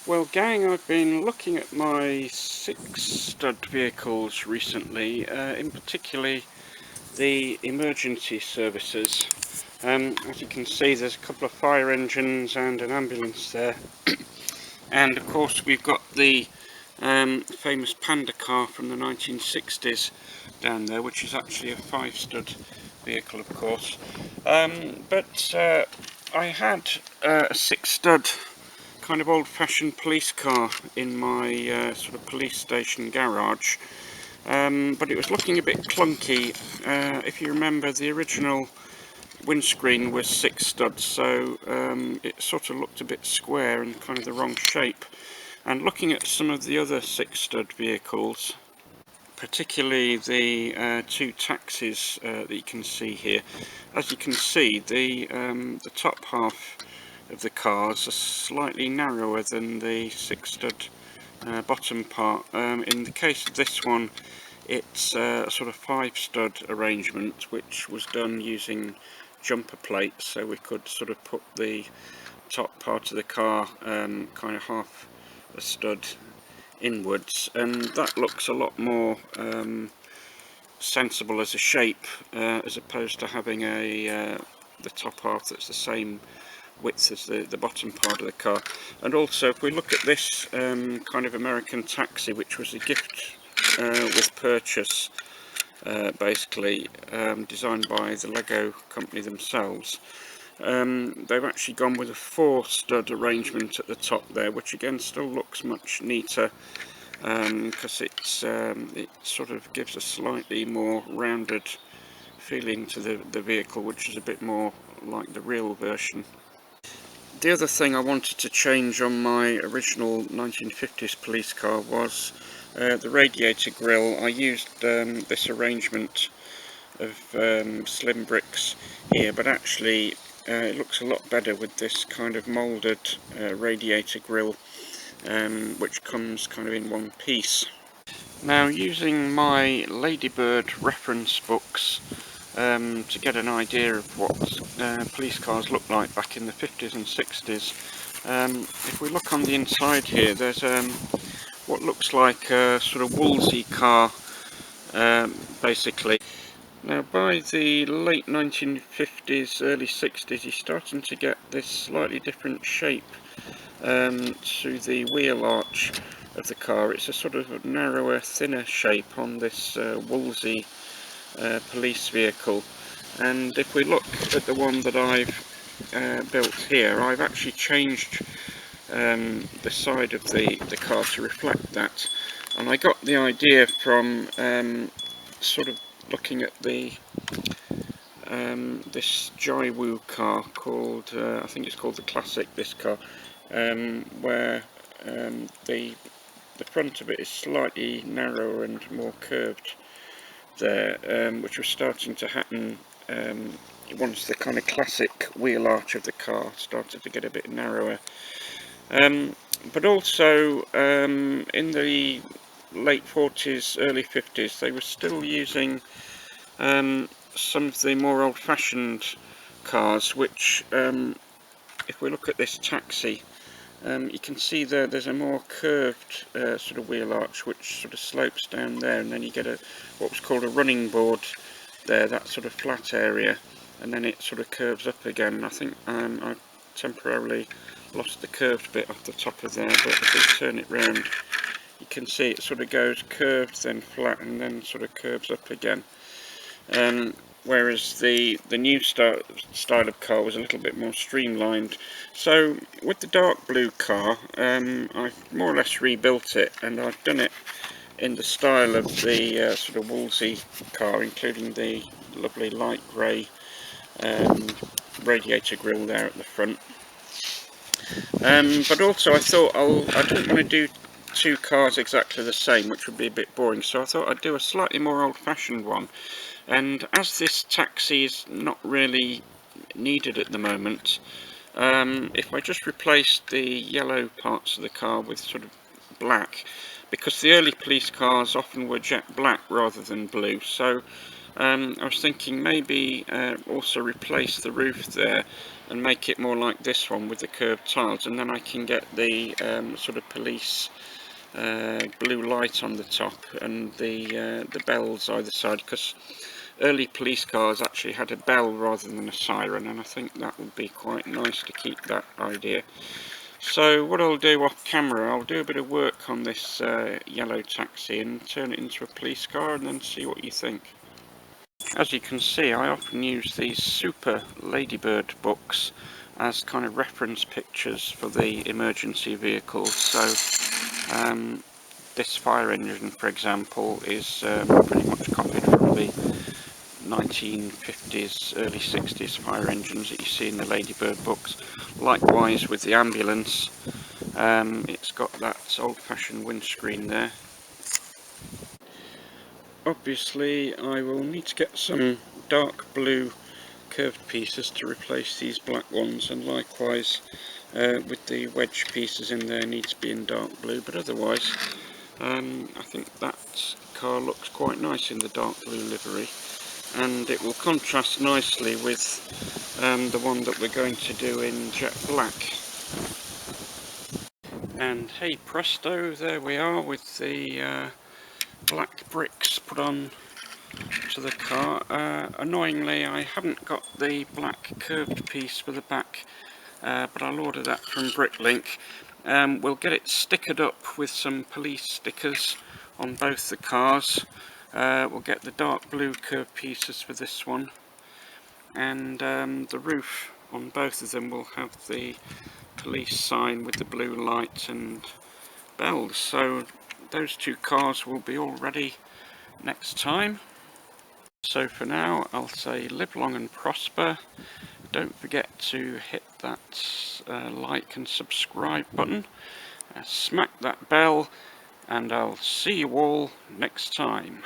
Well, gang, I've been looking at my 6-stud vehicles recently, in particularly the emergency services. As you can see, there's a couple of fire engines and an ambulance there. And of course we've got the famous Panda car from the 1960s down there, which is actually a 5-stud vehicle, of course. But I had a 6-stud kind of old-fashioned police car in my sort of police station garage, but it was looking a bit clunky. If you remember, the original windscreen was 6 studs, so it sort of looked a bit square and kind of the wrong shape. And looking at some of the other 6-stud vehicles, particularly the 2 taxis that you can see here, as you can see, the top half of the cars are slightly narrower than the 6-stud bottom part. In the case of this one, it's a sort of 5-stud arrangement, which was done using jumper plates, so we could sort of put the top part of the car kind of half a stud inwards, and that looks a lot more sensible as a shape, as opposed to having the top half that's the same width as the bottom part of the car. And also, if we look at this kind of American taxi, which was a gift with purchase, basically designed by the Lego company themselves, they've actually gone with a 4-stud arrangement at the top there, which again still looks much neater, because it sort of gives a slightly more rounded feeling to the vehicle, which is a bit more like the real version. The other thing I wanted to change on my original 1950s police car was the radiator grille. I used this arrangement of slim bricks here, but actually it looks a lot better with this kind of moulded radiator grille, which comes kind of in one piece. Now, using my Ladybird reference books to get an idea of what police cars looked like back in the 50s and 60s, if we look on the inside here, there's what looks like a sort of Wolseley car, basically. Now, by the late 1950s, early 60s, you're starting to get this slightly different shape to the wheel arch of the car. It's a sort of narrower, thinner shape on this Wolseley police vehicle. And if we look at the one that I've built here, I've actually changed the side of the car to reflect that, and I got the idea from sort of looking at the this Jaiwu car called, I think it's called the Classic, this car, where the front of it is slightly narrower and more curved there, which was starting to happen once the kind of classic wheel arch of the car started to get a bit narrower. But also in the late 40s, early 50s, they were still using some of the more old-fashioned cars, which if we look at this taxi, you can see there's a more curved sort of wheel arch which sort of slopes down there, and then you get what was called a running board there, that sort of flat area, and then it sort of curves up again. I think I temporarily lost the curved bit off the top of there, but if we turn it round, you can see it sort of goes curved, then flat, and then sort of curves up again. Whereas the new style of car was a little bit more streamlined. So with the dark blue car, I've more or less rebuilt it, and I've done it in the style of the sort of Wolseley car, including the lovely light grey radiator grille there at the front. But also I thought I didn't want to do 2 cars exactly the same, which would be a bit boring, so I thought I'd do a slightly more old-fashioned one. And as this taxi is not really needed at the moment, if I just replaced the yellow parts of the car with sort of black, because the early police cars often were jet black rather than blue, so I was thinking maybe also replace the roof there and make it more like this one with the curved tiles, and then I can get the sort of police blue light on the top and the bells either side, because early police cars actually had a bell rather than a siren, and I think that would be quite nice to keep that idea. So what I'll do off camera, I'll do a bit of work on this yellow taxi and turn it into a police car and then see what you think. As you can see, I often use these Super Ladybird books as kind of reference pictures for the emergency vehicles. So this fire engine, for example, is pretty much copied from the 1950s, early 60s fire engines that you see in the Ladybird books. Likewise with the ambulance, it's got that old-fashioned windscreen there. Obviously I will need to get some dark blue curved pieces to replace these black ones, and likewise with the wedge pieces in there need to be in dark blue, but otherwise I think that car looks quite nice in the dark blue livery, and it will contrast nicely with the one that we're going to do in jet black. And hey presto, there we are with the black bricks put on to the car. Annoyingly I haven't got the black curved piece for the back, but I'll order that from Bricklink. We'll get it stickered up with some police stickers on both the cars. We'll get the dark blue curved pieces for this one, and the roof on both of them will have the police sign with the blue light and bells. So those two cars will be all ready next time. So for now I'll say live long and prosper. Don't forget to hit that like and subscribe button, smack that bell, and I'll see you all next time.